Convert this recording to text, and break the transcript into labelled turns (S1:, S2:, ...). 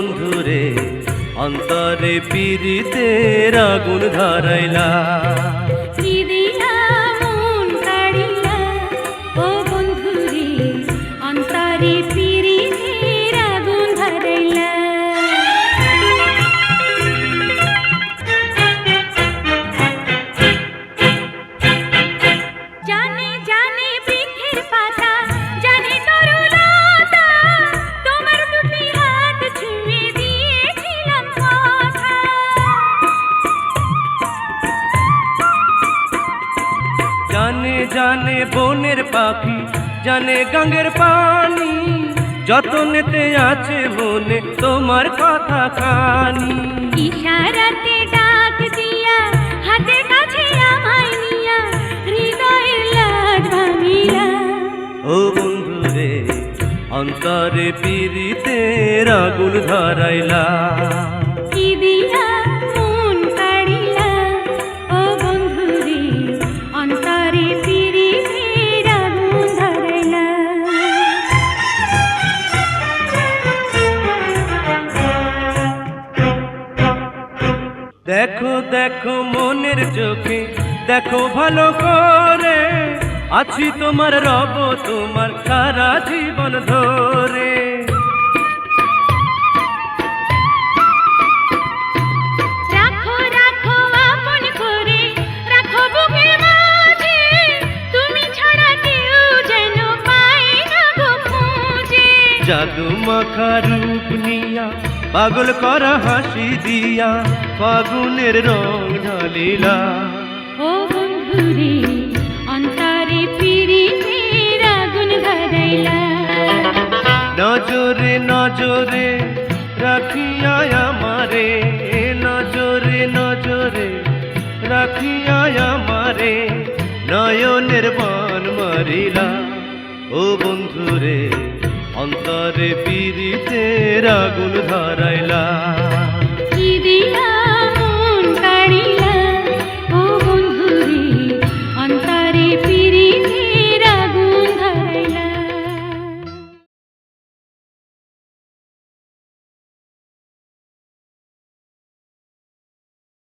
S1: বন্ধুরে অন্তরে পীড়িতের আগুন ধরাইলা।
S2: কি দিয়া মন কাড়িলা ও বন্ধুরে অন্তরে পীড়িতের আগুন ধরাইলা। জানে জানে বৃক্ষের পাতা, জানে তরুলতা, তোমার দুটি হাত ছুঁয়ে দিয়েছিলাম কথা।
S1: জানে জানে বনের পাখি, জানে গঙ্গের পানি, যতনেতে আছে মনে তোমার কথা খানি।
S2: ইশারাতে ডাক দিয়া হাতের কাছে আমায় নিয়া হৃদয়ের লাট ভাঙিলা।
S1: ও বন্ধুরে অন্তরে পীড়িতের আগুন ধরাইলা।
S2: কি দিয়া মন কাড়িলা ও বন্ধুরে অন্তরে পীড়িতের আগুন ধরাইলা।
S1: দেখো দেখো মনের চোখে দেখো ভালো করে, আছি তোমার রব তোমার সারা জীবন ধরে।
S2: রাখো রাখো আপন করে, রাখো বুকের মাঝে, তুমি ছাড়া কেউ যেন পায় না গো খুঁজে।
S1: জাদু মাখা রূপ নিয়া পাগল করা হাসি দিয়া ফাগুনের রং ঢালিলা।
S2: ও বন্ধুরে অন্তরে পীড়িতের আগুন ধরাইলা।
S1: নজরে নজরে রাখিয়া আমারে, নজরে নজরে রাখিয়া আমারে, নয়নের বান মারিলা। ও বন্ধুরে অন্তরে পীড়িতের আগুন ধরাইলা।